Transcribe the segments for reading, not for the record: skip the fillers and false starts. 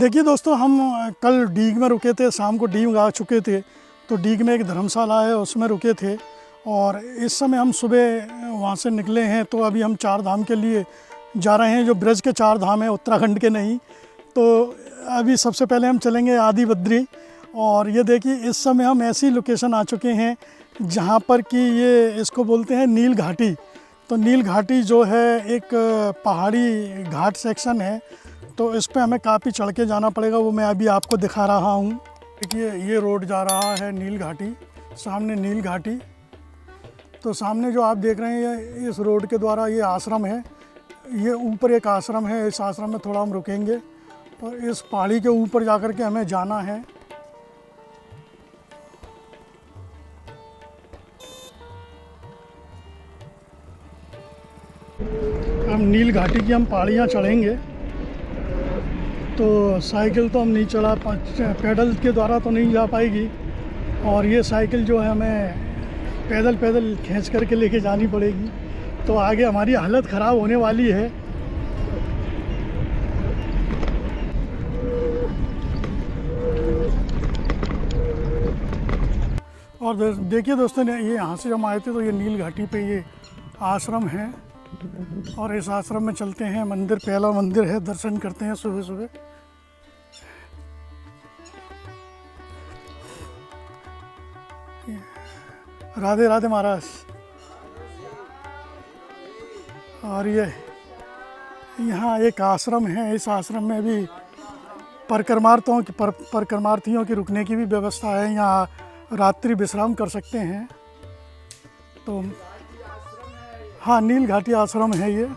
देखिए दोस्तों, हम कल डीग में रुके थे, शाम को डीग आ चुके थे। तो डीग में एक धर्मशाला है, उसमें रुके थे। और इस समय हम सुबह वहाँ से निकले हैं। तो अभी हम चार धाम के लिए जा रहे हैं, जो ब्रज के चार धाम हैं, उत्तराखंड के नहीं। तो अभी सबसे पहले हम चलेंगे आदि बद्री। और ये देखिए, इस समय हम ऐसी लोकेशन आ चुके हैं जहाँ पर कि ये इसको बोलते हैं नील घाटी। तो नील घाटी जो है एक पहाड़ी घाट सेक्शन है। तो इस पे हमें काफ़ी चढ़ के जाना पड़ेगा, वो मैं अभी आपको दिखा रहा हूँ। देखिए, ये रोड जा रहा है नील घाटी, सामने नील घाटी। तो सामने जो आप देख रहे हैं, इस रोड के द्वारा ये आश्रम है। ये ऊपर एक आश्रम है, इस आश्रम में थोड़ा हम रुकेंगे और इस पहाड़ी के ऊपर जा कर के हमें जाना है। हम नील घाटी की पहाड़ियाँ चढ़ेंगे। तो साइकिल तो हम नहीं चला, पैडल के द्वारा तो नहीं जा पाएगी। और ये साइकिल जो है हमें पैदल खींच करके लेके जानी पड़ेगी। तो आगे हमारी हालत ख़राब होने वाली है। और देखिए दोस्तों, ने ये यहाँ से जब आए थे तो ये नील घाटी पे ये आश्रम है। और इस आश्रम में चलते हैं। मंदिर, पहला मंदिर है, दर्शन करते हैं सुबह सुबह। राधे राधे महाराज। और ये यहाँ एक आश्रम है, इस आश्रम में भी परिक्रमार्थियों की रुकने की भी व्यवस्था है। यहाँ रात्रि विश्राम कर सकते हैं। तो हाँ, नील घाटी आश्रम है ये।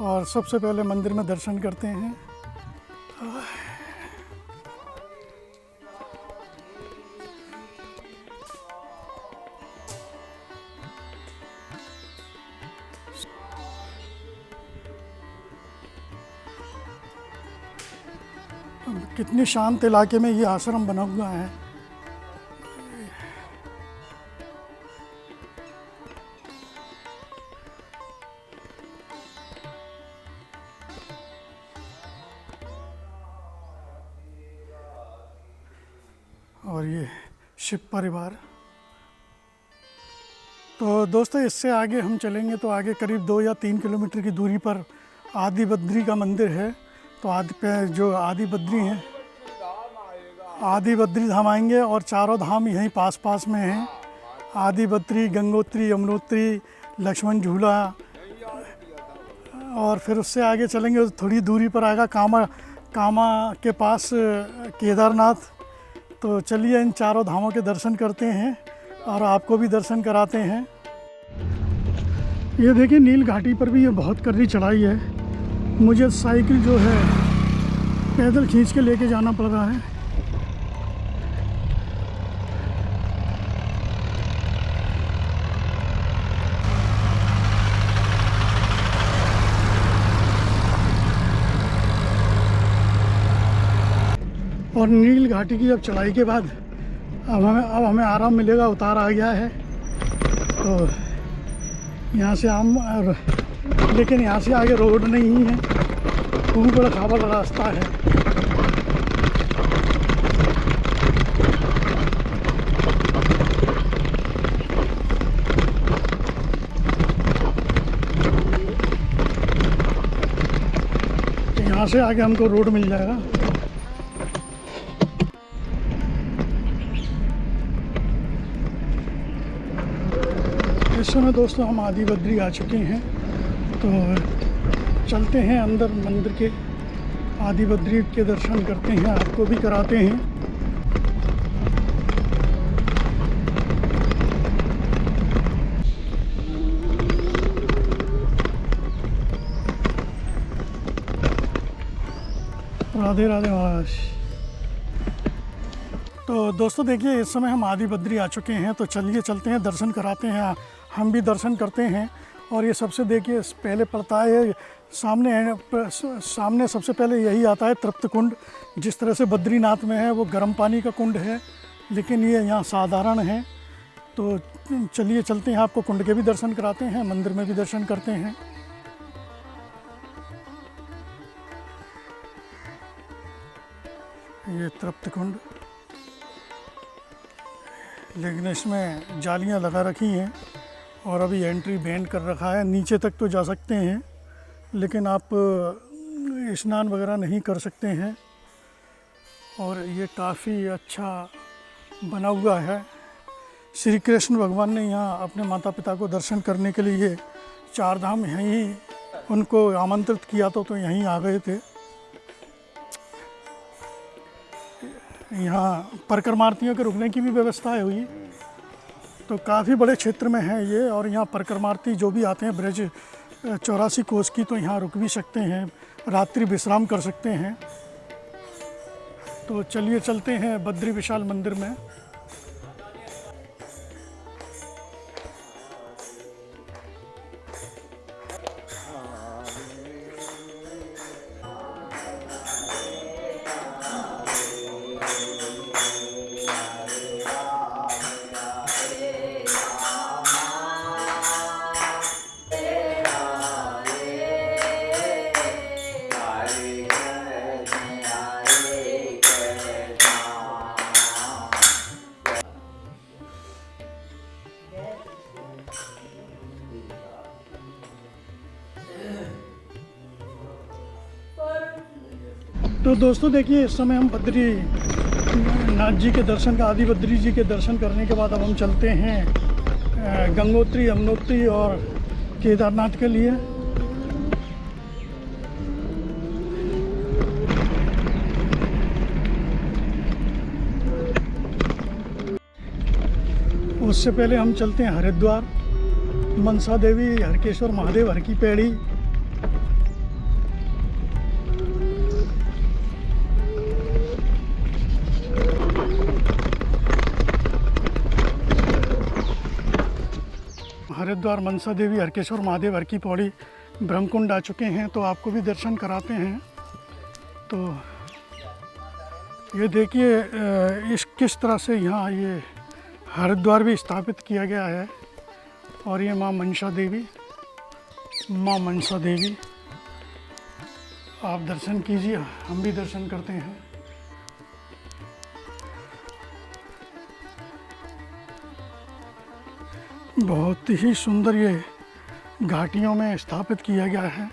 और सबसे पहले मंदिर में दर्शन करते हैं। कितनी शांत इलाके में ये आश्रम बना हुआ है। और ये शिव परिवार। तो दोस्तों, इससे आगे हम चलेंगे तो आगे करीब 2 या 3 किलोमीटर की दूरी पर आदि बद्री का मंदिर है। तो जो आदि बद्री हैं, आदि बद्री धाम आएंगे। और चारों धाम यहीं पास में हैं। आदि बद्री, गंगोत्री, यमुनोत्री, लक्ष्मण झूला। और फिर उससे आगे चलेंगे, थोड़ी दूरी पर आएगा कामा के पास केदारनाथ। तो चलिए, इन चारों धामों के दर्शन करते हैं और आपको भी दर्शन कराते हैं। ये देखिए, नील घाटी पर भी ये बहुत कड़वी चढ़ाई है। मुझे साइकिल जो है पैदल खींच के लेके जाना पड़ रहा है। और नील घाटी की जब चढ़ाई के बाद अब हमें आराम मिलेगा। उतार आ गया है। तो यहाँ से लेकिन यहाँ से आगे रोड नहीं है, ऊबड़ खाबड़ रास्ता है। यहाँ से आगे हमको रोड मिल जाएगा। इस समय दोस्तों हम आदि बद्री आ चुके हैं। तो चलते हैं अंदर मंदिर के, आदि बद्री के दर्शन करते हैं, आपको भी कराते हैं। राधे राधे महाराज। तो दोस्तों देखिए, इस समय हम आदि बद्री आ चुके हैं। तो चलिए चलते हैं, दर्शन कराते हैं, हम भी दर्शन करते हैं। और ये सबसे देखिए पहले पड़ता है सामने सबसे पहले यही आता है तृप्त कुंड। जिस तरह से बद्रीनाथ में है वो गर्म पानी का कुंड है, लेकिन ये यहाँ साधारण है। तो चलिए चलते हैं, आपको कुंड के भी दर्शन कराते हैं, मंदिर में भी दर्शन करते हैं। ये तृप्त कुंड, लेकिन इसमें जालियां लगा रखी हैं और अभी एंट्री बैन कर रखा है। नीचे तक तो जा सकते हैं लेकिन आप स्नान वगैरह नहीं कर सकते हैं। और ये काफ़ी अच्छा बना हुआ है। श्री कृष्ण भगवान ने यहाँ अपने माता पिता को दर्शन करने के लिए चार धाम यहीं उनको आमंत्रित किया तो यहीं आ गए थे। यहाँ परिक्रमार्थियों के रुकने की भी व्यवस्था है हुई, तो काफ़ी बड़े क्षेत्र में है ये। और यहाँ परिक्रमार्थी जो भी आते हैं ब्रज 84 कोस की, तो यहाँ रुक भी सकते हैं, रात्रि विश्राम कर सकते हैं। तो चलिए चलते हैं बद्री विशाल मंदिर में। तो दोस्तों देखिए, इस समय हम बद्री नाथ जी के दर्शन आदि बद्री जी के दर्शन करने के बाद अब हम चलते हैं गंगोत्री, यमुनोत्री और केदारनाथ के लिए। उससे पहले हम चलते हैं हरिद्वार, मनसा देवी, हरकेश्वर महादेव, हर की पैड़ी। हरिद्वार, मनसा देवी, हरकेश्वर महादेव, हर की पौड़ी, ब्रह्मकुंड आ चुके हैं, तो आपको भी दर्शन कराते हैं। तो ये देखिए इस किस तरह से यहाँ ये हरिद्वार भी स्थापित किया गया है। और ये माँ मनसा देवी, माँ मनसा देवी, आप दर्शन कीजिए, हम भी दर्शन करते हैं। बहुत ही सुंदर ये घाटियों में स्थापित किया गया है।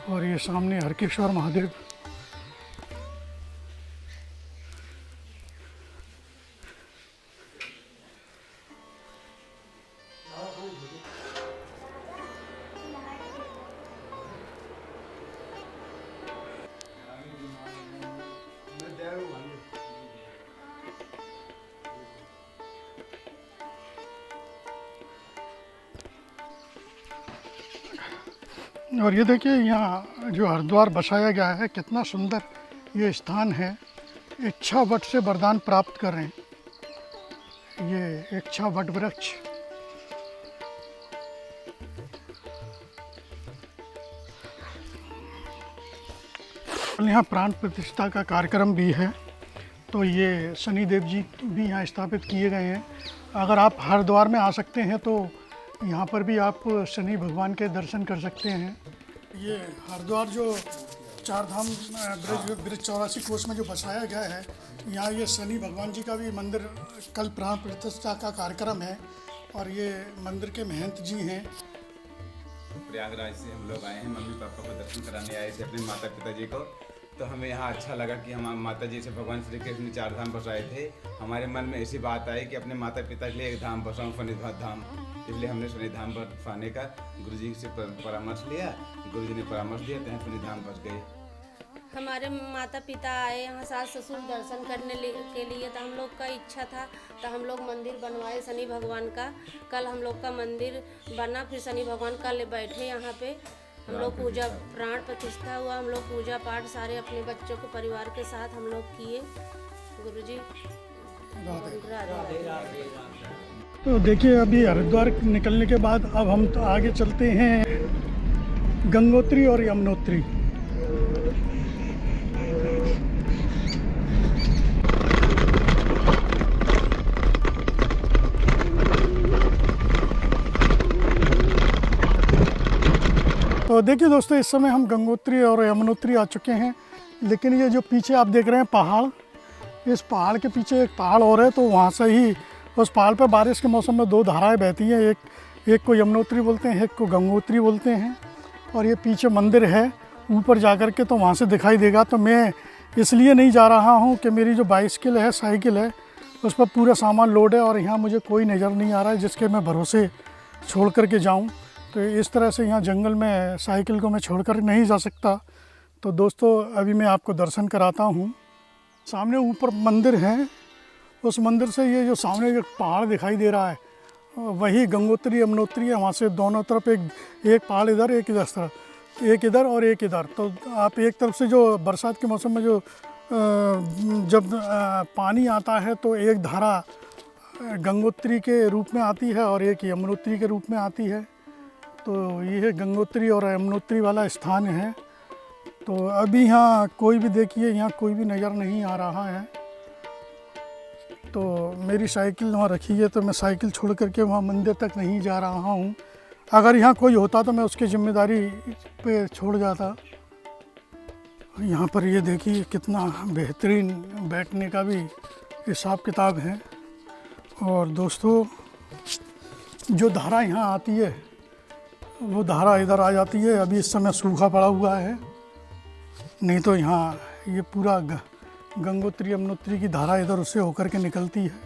और ये सामने हरकेश्वर महादेव। और ये देखिए यहाँ जो हरिद्वार बसाया गया है, कितना सुंदर ये स्थान है। इच्छा वट से वरदान प्राप्त कर रहे हैं, ये इच्छा वट वृक्ष। यहाँ प्राण प्रतिष्ठा का कार्यक्रम भी है, तो ये शनिदेव जी भी यहाँ स्थापित किए गए हैं। अगर आप हरिद्वार में आ सकते हैं तो यहाँ पर भी आप शनि भगवान के दर्शन कर सकते हैं। ये हरिद्वार जो चार धाम ब्रज 84 कोस में जो बसाया गया है, यहाँ ये शनि भगवान जी का भी मंदिर कल प्राण प्रतिष्ठा का कार्यक्रम है। और ये मंदिर के महंत जी हैं। प्रयागराज से हम लोग आए हैं, मम्मी पापा को दर्शन कराने आए थे, अपने माता पिता जी को। तो हमें यहाँ अच्छा लगा कि हम माता जी से भगवान श्री कृष्ण चार धाम बसाए थे। हमारे मन में ऐसी बात आई कि अपने माता पिता के लिए एक धाम बसाऊँ, फणिधाम धाम। इसलिए हमने फणिधाम बसाने का गुरु जी से परामर्श लिया। गुरु जी ने परामर्श दिया तो फणिधाम बस गए। हमारे माता पिता आए यहाँ, सास ससुर दर्शन करने के लिए, तो हम लोग का इच्छा था, तो हम लोग मंदिर बनवाए शनि भगवान का। कल हम लोग का मंदिर बना, फिर शनि भगवान कल बैठे यहाँ पे। हम लोग पूजा प्राण प्रतिष्ठा हुआ, हम लोग पूजा पाठ सारे अपने बच्चों को परिवार के साथ हम लोग किए। गुरुजी राधे। तो देखिए अभी हरिद्वार निकलने के बाद अब हम तो आगे चलते हैं गंगोत्री और यमुनोत्री। तो तो देखिए दोस्तों, इस समय हम गंगोत्री और यमुनोत्री आ चुके हैं, लेकिन ये जो पीछे आप देख रहे हैं पहाड़, इस पहाड़ के पीछे एक पहाड़ और है, तो वहाँ से ही उस पहाड़ पर बारिश के मौसम में दो धाराएं बहती हैं, एक को यमुनोत्री बोलते हैं, एक को गंगोत्री बोलते हैं। और ये पीछे मंदिर है, ऊपर जा कर के तो वहाँ से दिखाई देगा। तो मैं इसलिए नहीं जा रहा हूँ कि मेरी जो बाइसिकल है, साइकिल है, उस पर पूरा सामान लोड है और यहाँ मुझे कोई नज़र नहीं आ रहा है जिसके मैं भरोसे छोड़ कर के जाऊँ। तो इस तरह से यहाँ जंगल में साइकिल को मैं छोड़ कर नहीं जा सकता। तो दोस्तों, अभी मैं आपको दर्शन कराता हूँ। सामने ऊपर मंदिर है, उस मंदिर से ये जो सामने जो पहाड़ दिखाई दे रहा है वही गंगोत्री यमुनोत्री है। वहाँ से दोनों तरफ एक पहाड़ इधर, एक इधर और एक इधर। तो आप एक तरफ से जो बरसात के मौसम में जो जब पानी आता है तो एक धारा गंगोत्री के रूप में आती है और एक यमुनोत्री के रूप में आती है। तो ये गंगोत्री और यमुनोत्री वाला स्थान है। तो अभी यहाँ कोई भी, देखिए यहाँ कोई भी नज़र नहीं आ रहा है। तो मेरी साइकिल वहाँ रखी है, तो मैं साइकिल छोड़ करके वहाँ मंदिर तक नहीं जा रहा हूँ। अगर यहाँ कोई होता तो मैं उसकी जिम्मेदारी पे छोड़ जाता। यहाँ पर ये देखिए कितना बेहतरीन बैठने का भी हिसाब किताब है। और दोस्तों, जो धारा यहाँ आती है वो धारा इधर आ जाती है। अभी इस समय सूखा पड़ा हुआ है, नहीं तो यहाँ ये पूरा गंगोत्री यमुनोत्री की धारा इधर उससे होकर के निकलती है।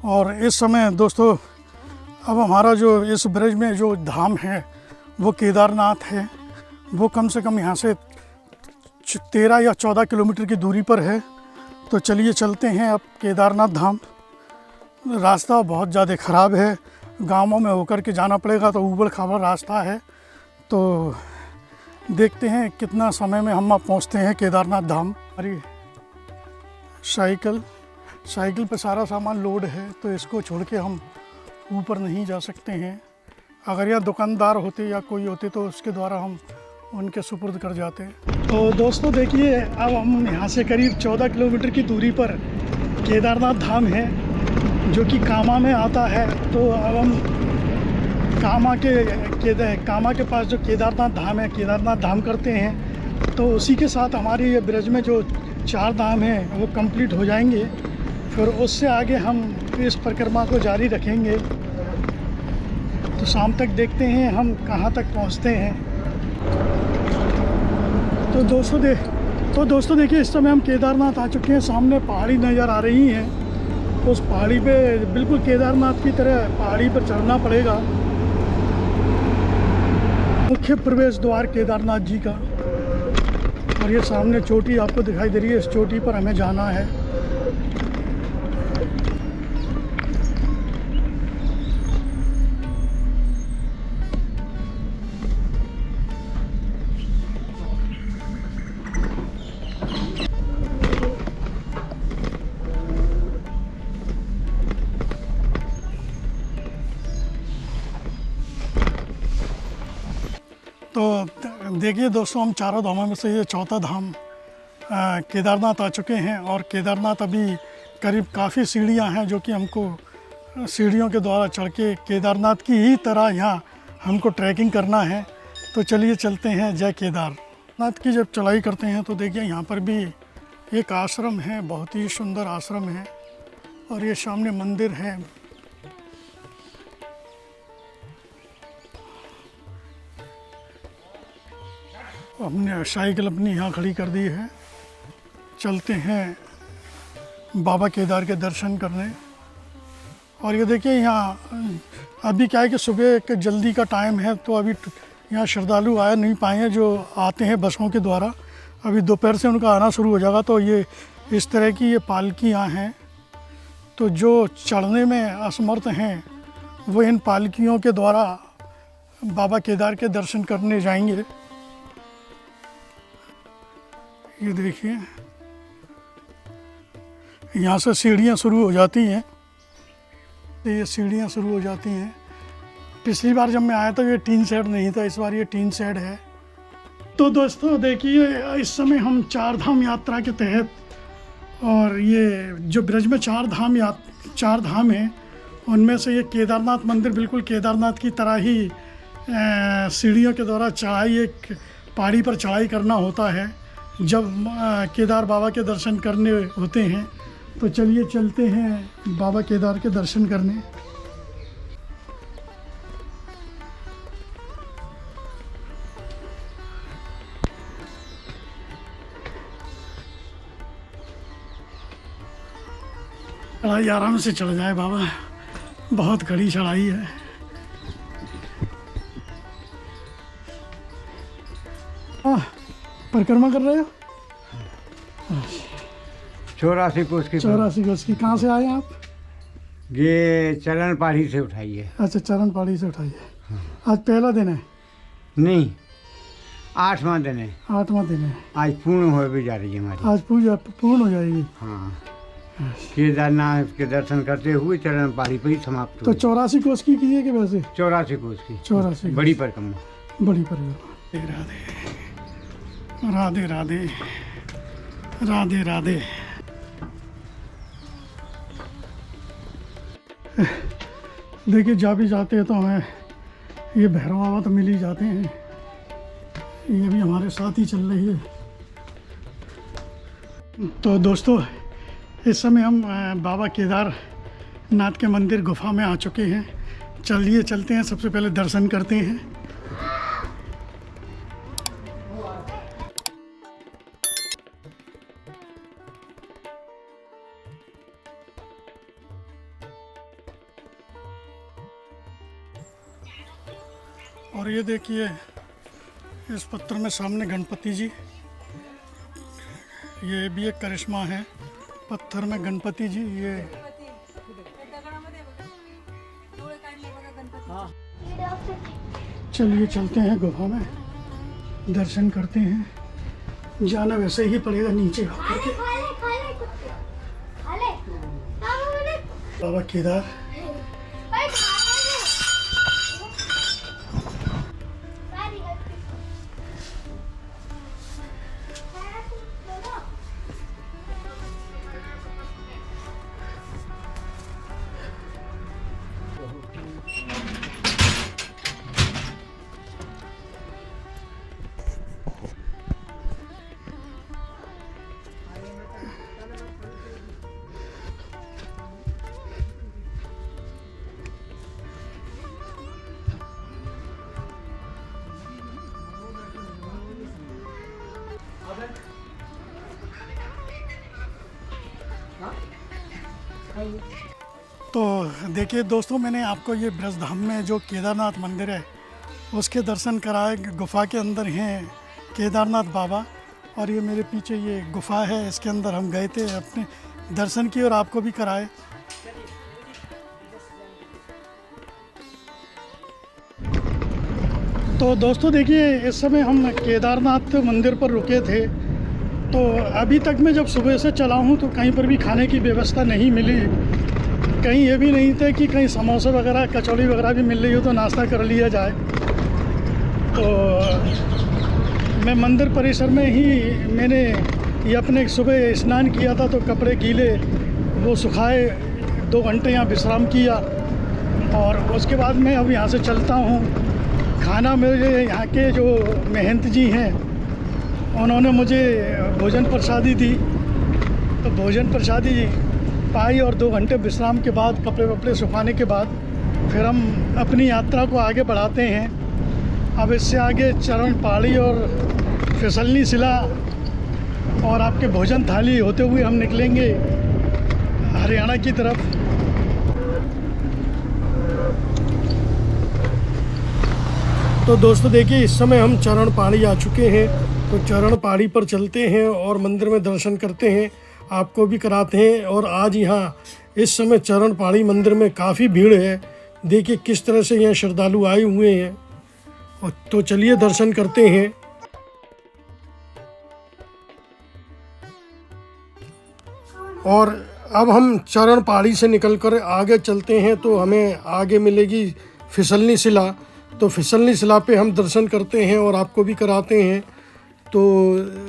और इस समय दोस्तों, अब हमारा जो इस ब्रिज में जो धाम है वो केदारनाथ है। वो कम से कम यहाँ से 13 या 14 किलोमीटर की दूरी पर है। तो चलिए चलते हैं अब केदारनाथ धाम। रास्ता बहुत ज़्यादा ख़राब है, गांवों में होकर के जाना पड़ेगा, तो ऊबड़ खाबड़ रास्ता है। तो देखते हैं कितना समय में हम पहुंचते हैं केदारनाथ धाम। हमारी साइकिल पे सारा सामान लोड है, तो इसको छोड़ के हम ऊपर नहीं जा सकते हैं। अगर यहाँ दुकानदार होते या कोई होते तो उसके द्वारा हम उनके सुपुर्द कर जाते। तो दोस्तों देखिए, अब हम यहाँ से करीब 14 किलोमीटर की दूरी पर केदारनाथ धाम है, जो कि कामा में आता है। तो अब हम कामा के पास जो केदारनाथ धाम है, केदारनाथ धाम करते हैं। तो उसी के साथ हमारी ये ब्रिज में जो 4 धाम हैं वो कंप्लीट हो जाएंगे। फिर उससे आगे हम इस परिक्रमा को जारी रखेंगे। तो शाम तक देखते हैं हम कहाँ तक पहुँचते हैं। तो दोस्तों देखिए, इस समय हम केदारनाथ आ चुके हैं। सामने पहाड़ी नज़र आ रही हैं। उस पहाड़ी पे बिल्कुल केदारनाथ की तरह पहाड़ी पर चढ़ना पड़ेगा। मुख्य प्रवेश द्वार केदारनाथ जी का। और ये सामने चोटी आपको दिखाई दे रही है, इस चोटी पर हमें जाना है। तो देखिए दोस्तों, हम चारों धामों में से ये चौथा धाम केदारनाथ आ चुके हैं। और केदारनाथ अभी करीब काफ़ी सीढ़ियाँ हैं, जो कि हमको सीढ़ियों के द्वारा चढ़ के केदारनाथ की ही तरह यहाँ हमको ट्रैकिंग करना है। तो चलिए चलते हैं। जय केदारनाथ की जब चढ़ाई करते हैं तो देखिए यहाँ पर भी एक आश्रम है, बहुत ही सुंदर आश्रम है। और ये सामने मंदिर है। हमने साइकिल अपनी यहाँ खड़ी कर दी है। चलते हैं बाबा केदार के दर्शन करने। और ये देखिए, यहाँ अभी क्या है कि सुबह के जल्दी का टाइम है, तो अभी यहाँ श्रद्धालु आ नहीं पाए हैं जो आते हैं बसों के द्वारा। अभी दोपहर से उनका आना शुरू हो जाएगा। तो ये इस तरह की ये पालकियाँ हैं। तो जो चढ़ने में असमर्थ हैं वो इन पालकियों के द्वारा बाबा केदार के दर्शन करने जाएंगे। ये देखिए, यहाँ से सीढ़ियाँ शुरू हो जाती हैं। ये सीढ़ियाँ शुरू हो जाती हैं। पिछली बार जब मैं आया था ये टीन शेड नहीं था, इस बार ये टीन शेड है। तो दोस्तों देखिए, इस समय हम 4 धाम यात्रा के तहत और ये जो ब्रज में चार धाम हैं, उनमें से ये केदारनाथ मंदिर बिल्कुल केदारनाथ की तरह ही सीढ़ियों के द्वारा चढ़ाई, एक पहाड़ी पर चढ़ाई करना होता है जब केदार बाबा के दर्शन करने होते हैं। तो चलिए चलते हैं बाबा केदार के दर्शन करने। चढ़ाई आराम से चढ़ जाए बाबा, बहुत कड़ी चढ़ाई है। परिक्रमा कर रहे हो? 84 कोस की। 84 कोस की। कहाँ से आए आप? ये चरण पहाड़ी से उठाई है। अच्छा, चरण पहाड़ी से उठाई है। आज पहला दिन है? नहीं, 8वां दिन है। 8वां दिन है। आज पूर्ण हो भी जा रही है हमारी। आज पूजा पूर्ण हो जाएगी। हाँ, केदारनाथ के दर्शन करते हुए चरण पहाड़ी पर ही समाप्त तो हुई। 84 कोस की है कि वैसे? 84 कोस की। 84 बड़ी परिक्रमा। बड़ी परिक्रमा। राधे राधे राधे राधे। देखिए, जा भी जाते हैं तो हमें ये भैरव बाबा तो मिल ही जाते हैं। ये भी हमारे साथ ही चल रही है। तो दोस्तों, इस समय हम बाबा केदारनाथ के मंदिर गुफा में आ चुके हैं। चलिए चलते हैं, सबसे पहले दर्शन करते हैं। और ये देखिए, इस पत्थर में सामने गणपति जी, ये भी एक करिश्मा है। पत्थर में गणपति जी, ये चलिए चलते हैं गुफा में, दर्शन करते हैं। जाना वैसे ही पड़ेगा नीचे होकर के। बाबा केदार। तो देखिए दोस्तों, मैंने आपको ये ब्रजधाम में जो केदारनाथ मंदिर है उसके दर्शन कराए। गुफा के अंदर हैं केदारनाथ बाबा, और ये मेरे पीछे ये गुफा है, इसके अंदर हम गए थे, अपने दर्शन किए और आपको भी कराए। तो दोस्तों देखिए, इस समय हम केदारनाथ मंदिर पर रुके थे। तो अभी तक मैं जब सुबह से चला हूँ तो कहीं पर भी खाने की व्यवस्था नहीं मिली। कहीं ये भी नहीं था कि कहीं समोसे वगैरह, कचौड़ी वगैरह भी मिल रही हो तो नाश्ता कर लिया जाए। तो मैं मंदिर परिसर में ही मैंने ये अपने सुबह स्नान किया था, तो कपड़े गीले वो सुखाए, 2 घंटे यहाँ विश्राम किया, और उसके बाद मैं अब यहाँ से चलता हूँ। खाना मेरे यहाँ के जो महंत जी हैं उन्होंने मुझे भोजन प्रसादी दी, तो भोजन प्रसादी पाई, और 2 घंटे विश्राम के बाद, कपड़े वपड़े सुखाने के बाद, फिर हम अपनी यात्रा को आगे बढ़ाते हैं। अब इससे आगे चरण पहाड़ी और फिसलनी शिला और आपके भोजन थाली होते हुए हम निकलेंगे हरियाणा की तरफ। तो दोस्तों देखिए, इस समय हम चरण पहाड़ी आ चुके हैं। तो चरण पहाड़ी पर चलते हैं और मंदिर में दर्शन करते हैं, आपको भी कराते हैं। और आज यहाँ इस समय चरण पहाड़ी मंदिर में काफ़ी भीड़ है। देखिए किस तरह से यहाँ श्रद्धालु आए हुए हैं। और तो चलिए दर्शन करते हैं। और अब हम चरण पहाड़ी से निकलकर आगे चलते हैं, तो हमें आगे मिलेगी फिसलनी शिला। तो फिसलनी शिला पे हम दर्शन करते हैं और आपको भी कराते हैं। तो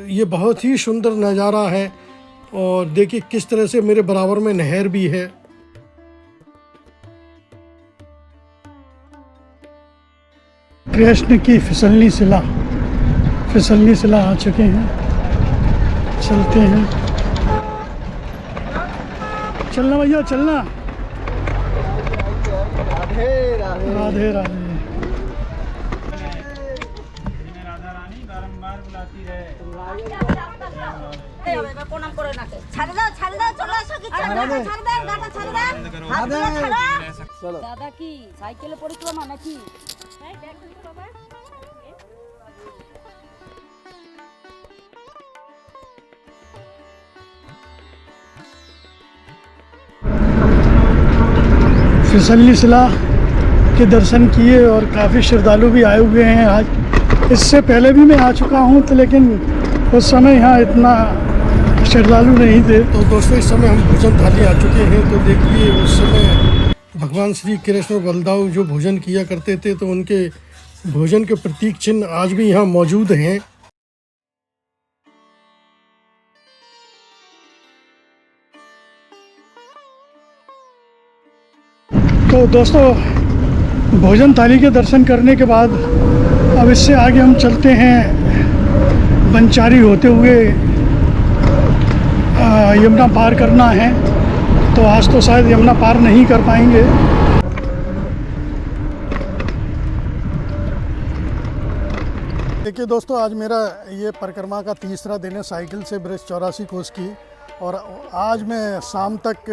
ये बहुत ही सुंदर नज़ारा है। और देखिए किस तरह से मेरे बराबर में नहर भी है। कृष्ण की फिसलनी शिला आ चुके हैं, चलते हैं। चलना भैया चलना। राधे राधे। দাদা কি সাইকেলে পরিক্রমা নাকি? फिसलनी शिला के दर्शन किए और काफ़ी श्रद्धालु भी आए हुए हैं आज। इससे पहले भी मैं आ चुका हूँ तो लेकिन उस समय यहाँ इतना श्रद्धालु नहीं थे। तो दोस्तों इस समय हम भोजन थाली आ चुके हैं। तो देखिए उस समय भगवान श्री कृष्ण और बलदाऊ जो भोजन किया करते थे तो उनके भोजन के प्रतीक चिन्ह आज भी यहाँ मौजूद हैं। तो दोस्तों भोजन थाली के दर्शन करने के बाद अब इससे आगे हम चलते हैं। बनचारी होते हुए यमुना पार करना है, तो आज तो शायद यमुना पार नहीं कर पाएंगे। देखिए दोस्तों, आज मेरा ये परिक्रमा का तीसरा दिन है साइकिल से ब्रज 84 कोस की, और आज मैं शाम तक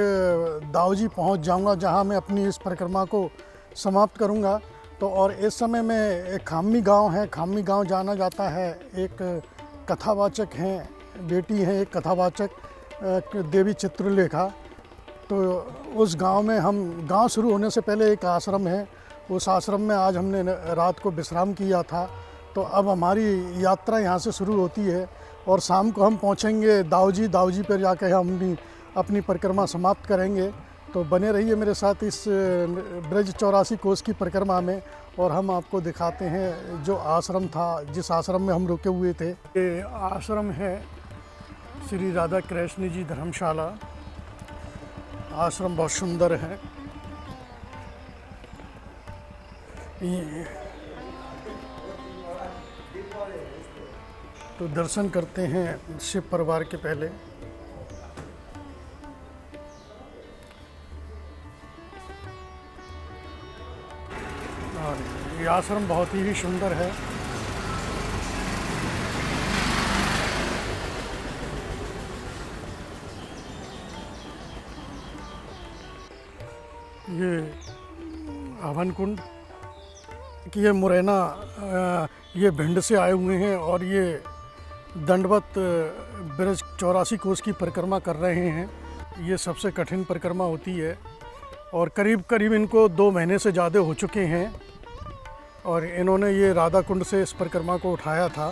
दाऊजी पहुंच जाऊंगा जहां मैं अपनी इस परिक्रमा को समाप्त करूंगा। तो और इस समय मैं एक खामी गांव है, खामी गांव जाना जाता है। एक कथावाचक हैं, बेटी हैं एक कथावाचक देवी चित्रलेखा। तो उस गांव में हम, गांव शुरू होने से पहले एक आश्रम है, उस आश्रम में आज हमने रात को विश्राम किया था। तो अब हमारी यात्रा यहाँ से शुरू होती है और शाम को हम पहुँचेंगे दाऊजी पर जाकर हम अपनी परिक्रमा समाप्त करेंगे। तो बने रहिए मेरे साथ इस ब्रज 84 कोस की परिक्रमा में, और हम आपको दिखाते हैं जो आश्रम था, जिस आश्रम में हम रुके हुए थे। ये आश्रम है श्री राधा कृष्ण जी धर्मशाला। आश्रम बहुत सुंदर है। तो दर्शन करते हैं शिव परिवार के पहले। और ये आश्रम बहुत ही सुंदर है। ये हवन कुंड कि ये मुरैना, ये भिंड से आए हुए हैं और ये दंडवत ब्रज 84 कोस की परिक्रमा कर रहे हैं। ये सबसे कठिन परिक्रमा होती है और करीब करीब इनको 2 महीने से ज़्यादा हो चुके हैं, और इन्होंने ये राधा कुंड से इस परिक्रमा को उठाया था।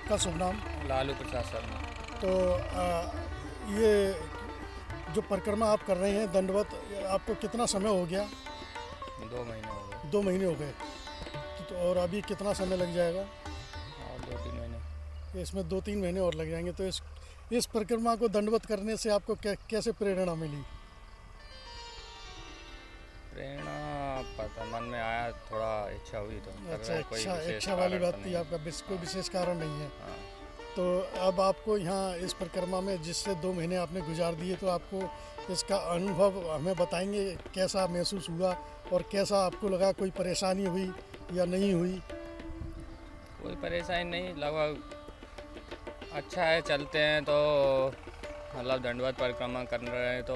का शुभ नाम? लालू प्रसाद शर्मा। तो ये जो परिक्रमा आप कर रहे हैं दंडवत, आपको कितना समय हो गया? 2 महीने हो गए। 2 महीने हो गए। तो और अभी कितना समय लग जाएगा? और 2-3 महीने। इसमें 2-3 महीने और लग जाएंगे। तो इस परिक्रमा को दंडवत करने से आपको कैसे प्रेरणा मिली? प्रेरणा पता मन में आया, थोड़ा इच्छा हुई तो। अच्छा, इच्छा वाली बात थी आपका, कोई विशेष कारण नहीं है। हाँ। तो अब आपको यहाँ इस परिक्रमा में जिससे 2 महीने आपने गुजार दिए, तो आपको इसका अनुभव हमें बताएंगे, कैसा महसूस हुआ और कैसा आपको लगा? कोई परेशानी हुई या नहीं हुई? कोई परेशानी नहीं, लगभग अच्छा है। चलते हैं तो मतलब दंडवत परिक्रमा कर रहे हैं तो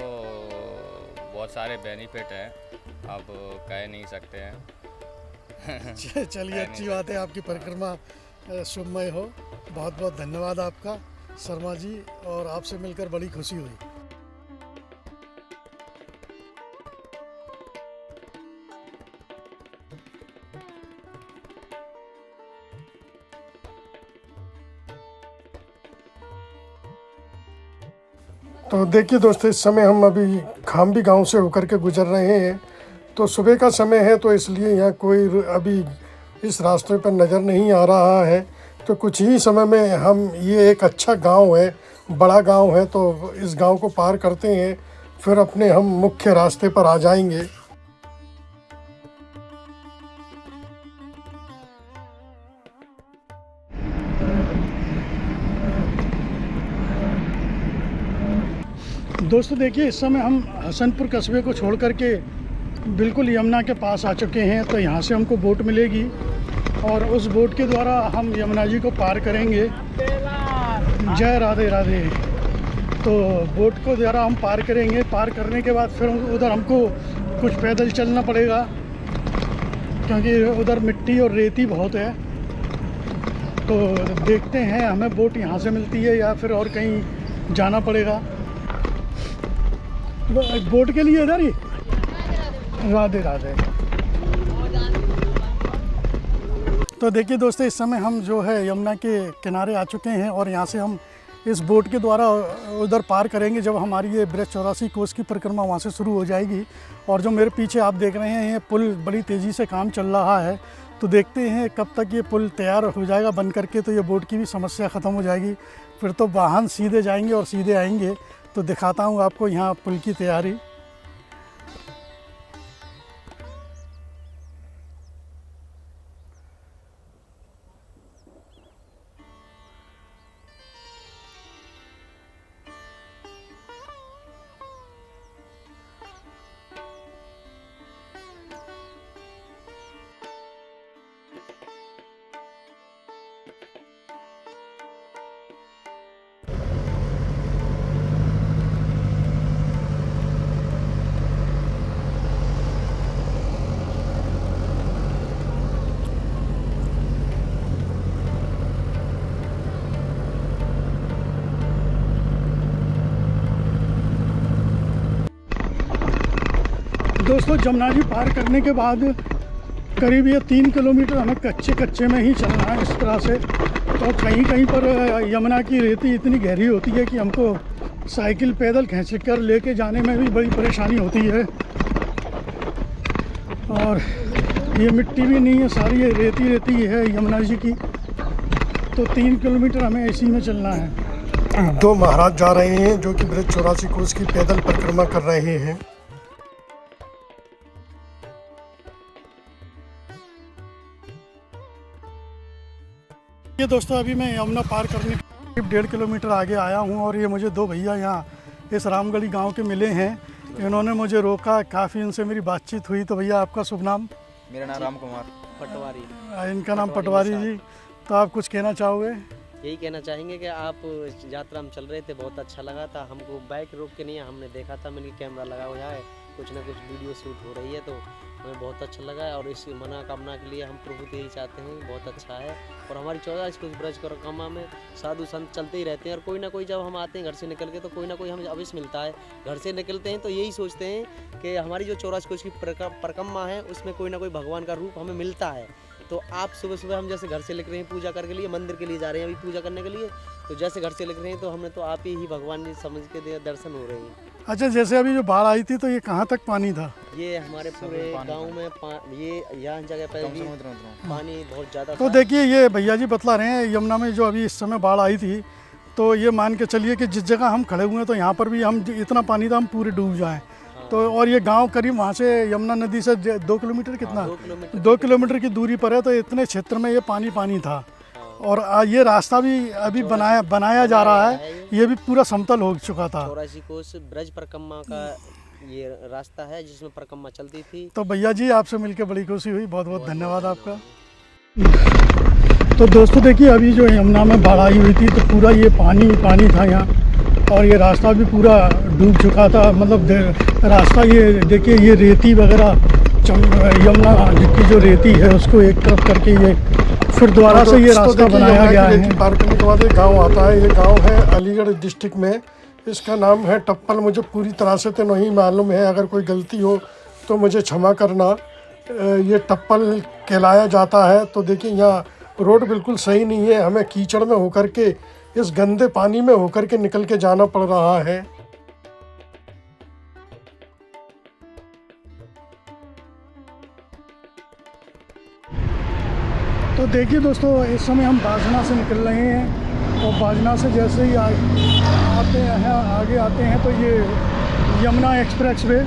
बहुत सारे बेनिफिट हैं, अब कह नहीं सकते हैं। चलिए, अच्छी बात है। आपकी परिक्रमा शुभमय हो। बहुत बहुत धन्यवाद आपका शर्मा जी, और आपसे मिलकर बड़ी खुशी हुई। तो देखिए दोस्तों, इस समय हम अभी खाम्बी गांव से होकर के गुजर रहे हैं। तो सुबह का समय है, तो इसलिए यहाँ कोई अभी इस रास्ते पर नज़र नहीं आ रहा है। तो कुछ ही समय में हम, ये एक अच्छा गांव है, बड़ा गांव है, तो इस गांव को पार करते हैं, फिर अपने हम मुख्य रास्ते पर आ जाएंगे। दोस्तों देखिए, इस समय हम हसनपुर कस्बे को छोड़ करके बिल्कुल यमुना के पास आ चुके हैं। तो यहाँ से हमको बोट मिलेगी और उस बोट के द्वारा हम यमुना जी को पार करेंगे। जय राधे राधे। तो बोट को द्वारा हम पार करेंगे। पार करने के बाद फिर उधर हमको कुछ पैदल चलना पड़ेगा, क्योंकि उधर मिट्टी और रेती बहुत है। तो देखते हैं हमें बोट यहाँ से मिलती है या फिर और कहीं जाना पड़ेगा। बोट के लिए इधर ही। राधे राधे। तो देखिए दोस्तों, इस समय हम जो है यमुना के किनारे आ चुके हैं और यहाँ से हम इस बोट के द्वारा उधर पार करेंगे जब हमारी ये ब्रज 84 कोस की परिक्रमा वहाँ से शुरू हो जाएगी। और जो मेरे पीछे आप देख रहे हैं, ये पुल बड़ी तेज़ी से काम चल रहा है। तो देखते हैं कब तक ये पुल तैयार हो जाएगा बन करके, तो ये बोट की भी समस्या ख़त्म हो जाएगी। फिर तो वाहन सीधे जाएंगे और सीधे आएंगे। तो दिखाता हूँ आपको यहाँ पुल की तैयारी। दोस्तों, जमुना जी पार करने के बाद करीब ये 3 किलोमीटर हमें कच्चे में ही चलना है इस तरह से। तो कहीं कहीं पर यमुना की रेती इतनी गहरी होती है कि हमको साइकिल पैदल खींच कर लेके जाने में भी बड़ी परेशानी होती है। और ये मिट्टी भी नहीं है, सारी ये रेती है यमुना जी की। तो 3 किलोमीटर हमें इसी में चलना है। 2 महाराज जा रहे हैं जो कि ब्रज 84 कोस की पैदल परिक्रमा कर रहे हैं। ये दोस्तों, अभी मैं यमुना पार करने करीब 1.5 किलोमीटर आगे आया हूँ और ये मुझे 2 भैया यहाँ इस रामगढ़ी गांव के मिले हैं। इन्होंने मुझे रोका, काफ़ी इनसे मेरी बातचीत हुई। तो भैया, आपका शुभ नाम? मेरा नाम राम कुमार पटवारी। इनका नाम पटवारी जी। तो आप कुछ कहना चाहोगे? यही कहना चाहेंगे कि आप यात्रा में चल रहे थे, बहुत अच्छा लगा था हमको। बाइक रोक के नहीं, हमने देखा था, मैंने कैमरा लगा हुआ है, कुछ ना कुछ वीडियो शूट हो रही है, तो हमें बहुत अच्छा लगा है। और इस मनोकामना के लिए हम प्रभु से यही चाहते हैं, बहुत अच्छा है। और हमारी 14 कोस ब्रज परिक्रमा में साधु संत चलते ही रहते हैं। और कोई ना कोई, जब हम आते हैं घर से निकल के, तो कोई ना कोई हमें अवश्य मिलता है। घर से निकलते हैं तो यही सोचते हैं कि हमारी जो 14 कोस की परिक्रमा है, उसमें कोई ना कोई भगवान का रूप हमें मिलता है। तो आप सुबह हम जैसे घर से निकल रहे हैं पूजा करने के लिए, मंदिर के लिए जा रहे हैं अभी पूजा करने के लिए, तो जैसे घर से निकल रहे हैं तो हमें तो आप ही भगवान जी समझ के दर्शन हो रहे हैं। अच्छा, जैसे अभी जो बाढ़ आई थी तो ये कहाँ तक पानी था? ये हमारे पूरे गांव में ये यहाँ जगह पर पानी बहुत ज़्यादा। तो देखिए, ये भैया जी बतला रहे हैं, यमुना में जो अभी इस समय बाढ़ आई थी, तो ये मान के चलिए कि जिस जगह हम खड़े हुए हैं तो यहाँ पर भी हम इतना पानी था हम पूरे डूब जाएं। तो और ये गांव करीब वहाँ से यमुना नदी से 2 किलोमीटर कितना 2 किलोमीटर की दूरी पर है। तो इतने क्षेत्र में ये पानी था। और ये रास्ता भी अभी बनाया जा रहा है, ये भी पूरा समतल हो चुका था। 84 कोस ब्रज परिक्रमा का ये रास्ता है जिसमें परिक्रमा चलती थी। तो भैया जी, आपसे मिलकर बड़ी खुशी हुई, बहुत बहुत धन्यवाद आपका। तो दोस्तों देखिए, अभी जो यमुना में बाढ़ आई हुई थी तो पूरा ये पानी था यहाँ, और ये रास्ता भी पूरा डूब चुका था। मतलब रास्ता, ये देखिए, ये रेती वगैरह यमुना की जो रेती है उसको एक तरफ करके ये फिर दोबारा से ये रास्ता बनाया गया है। पार करने के बाद एक गांव आता है, ये गांव है अलीगढ़ डिस्ट्रिक्ट में, इसका नाम है टप्पल। मुझे पूरी तरह से तो नहीं मालूम है, अगर कोई गलती हो तो मुझे क्षमा करना। ये टप्पल कहलाया जाता है। तो देखिए, यहाँ रोड बिल्कुल सही नहीं है, हमें कीचड़ में होकर के, इस गंदे पानी में होकर के निकल के जाना पड़ रहा है। तो देखिए दोस्तों, इस समय हम बाजना से निकल रहे हैं और बाजना से जैसे ही आते हैं आगे आते हैं तो ये यमुना एक्सप्रेस वे।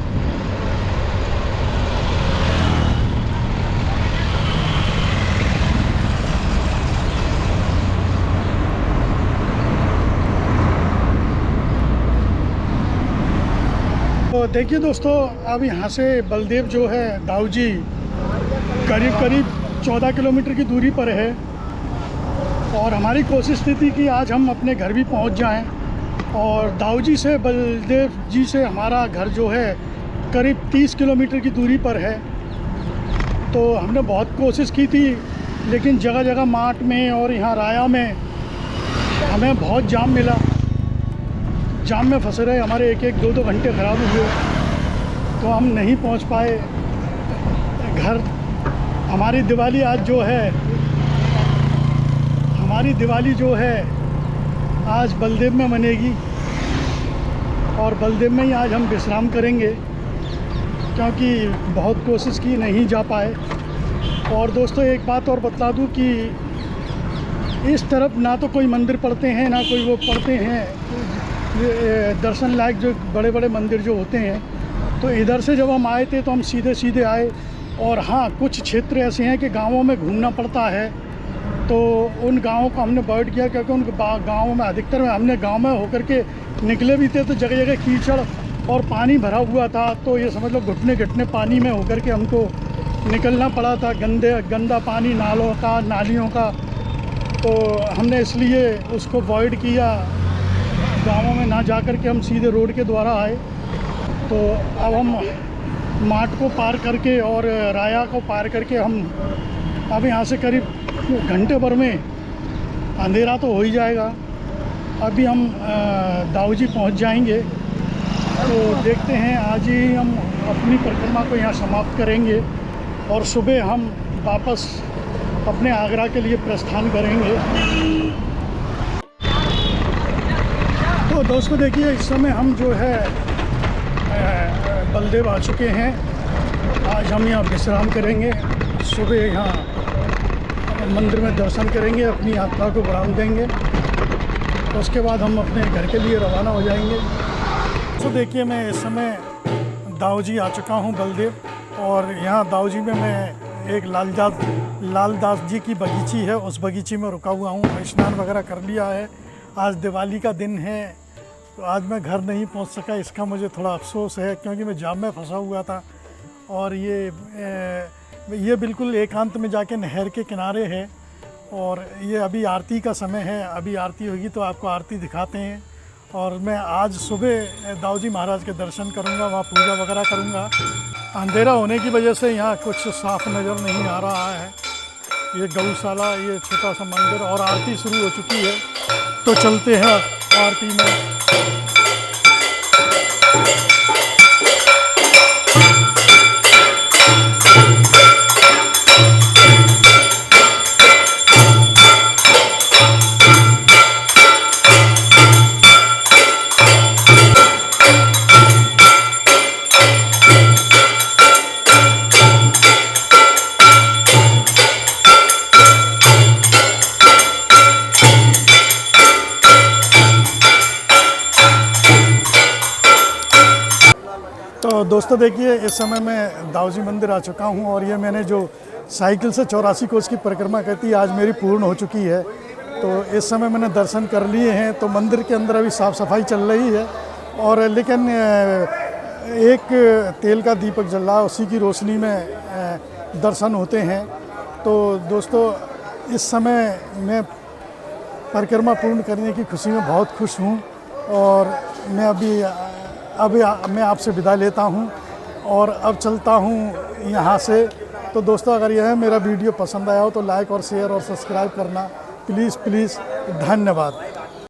तो देखिए दोस्तों, अब यहाँ से बलदेव जो है दाऊजी करीब 14 किलोमीटर की दूरी पर है और हमारी कोशिश थी कि आज हम अपने घर भी पहुंच जाएं। और दाऊजी से बलदेव जी से हमारा घर जो है करीब 30 किलोमीटर की दूरी पर है। तो हमने बहुत कोशिश की थी, लेकिन जगह जगह माट में और यहाँ राया में हमें बहुत जाम मिला। जाम में फंसे रहे, हमारे एक 2 घंटे ख़राब हुए, तो हम नहीं पहुँच पाए घर। हमारी दिवाली जो है आज बलदेव में मनेगी और बलदेव में ही आज हम विश्राम करेंगे, क्योंकि बहुत कोशिश की, नहीं जा पाए। और दोस्तों एक बात और बता दूं कि इस तरफ ना तो कोई मंदिर पड़ते हैं ना कोई वो पड़ते हैं, ये दर्शन लायक जो बड़े बड़े मंदिर जो होते हैं। तो इधर से जब हम आए थे तो हम सीधे आए। और हाँ, कुछ क्षेत्र ऐसे हैं कि गांवों में घूमना पड़ता है, तो उन गांवों को हमने अवॉइड किया, क्योंकि उन गांवों में अधिकतर में हमने गांव में होकर के निकले भी थे तो जगह जगह कीचड़ और पानी भरा हुआ था। तो ये समझ लो घुटने पानी में होकर के हमको निकलना पड़ा था, गंदा पानी नालों का, नालियों का। तो हमने इसलिए उसको अवॉइड किया, गाँवों में ना जा कर के हम सीधे रोड के द्वारा आए। तो अब हम माट को पार करके और राया को पार करके हम अब यहाँ से करीब घंटे भर में अंधेरा तो हो ही जाएगा। अभी हम दाऊजी पहुँच जाएंगे। तो देखते हैं, आज ही हम अपनी परिक्रमा को यहाँ समाप्त करेंगे और सुबह हम वापस अपने आगरा के लिए प्रस्थान करेंगे। तो दोस्तों देखिए, इस समय हम जो है बलदेव आ चुके हैं। आज हम यहाँ विश्राम करेंगे, सुबह यहाँ मंदिर में दर्शन करेंगे, अपनी यात्रा को बढ़ावा देंगे, उसके बाद हम अपने घर के लिए रवाना हो जाएंगे। तो देखिए, मैं इस समय दाऊजी आ चुका हूँ बलदेव, और यहाँ दाऊजी में मैं एक लालदास जी की बगीची है, उस बगीची में रुका हुआ हूँ। स्नान वगैरह कर लिया है। आज दिवाली का दिन है, तो आज मैं घर नहीं पहुंच सका, इसका मुझे थोड़ा अफसोस है, क्योंकि मैं जाम में फंसा हुआ था। और ये बिल्कुल एकांत में जाके नहर के किनारे है, और ये अभी आरती का समय है। अभी आरती होगी तो आपको आरती दिखाते हैं। और मैं आज सुबह दाऊजी महाराज के दर्शन करूंगा, वहाँ पूजा वगैरह करूंगा। अंधेरा होने की वजह से यहाँ कुछ साफ नज़र नहीं आ रहा है। ये गौशाला, ये छोटा सा मंदिर, और आरती शुरू हो चुकी है, तो चलते हैं आरती में। तो दोस्तों देखिए, इस समय मैं दाऊजी मंदिर आ चुका हूं, और ये मैंने जो साइकिल से 84 कोस की परिक्रमा की थी, आज मेरी पूर्ण हो चुकी है। तो इस समय मैंने दर्शन कर लिए हैं। तो मंदिर के अंदर अभी साफ़ सफाई चल रही है, और लेकिन एक तेल का दीपक जल रहा है, उसी की रोशनी में दर्शन होते हैं। तो दोस्तों, इस समय मैं परिक्रमा पूर्ण करने की खुशी में बहुत खुश हूँ, और मैं अभी मैं आपसे विदा लेता हूं और अब चलता हूं यहां से। तो दोस्तों, अगर यह मेरा वीडियो पसंद आया हो तो लाइक और शेयर और सब्सक्राइब करना प्लीज़ धन्यवाद।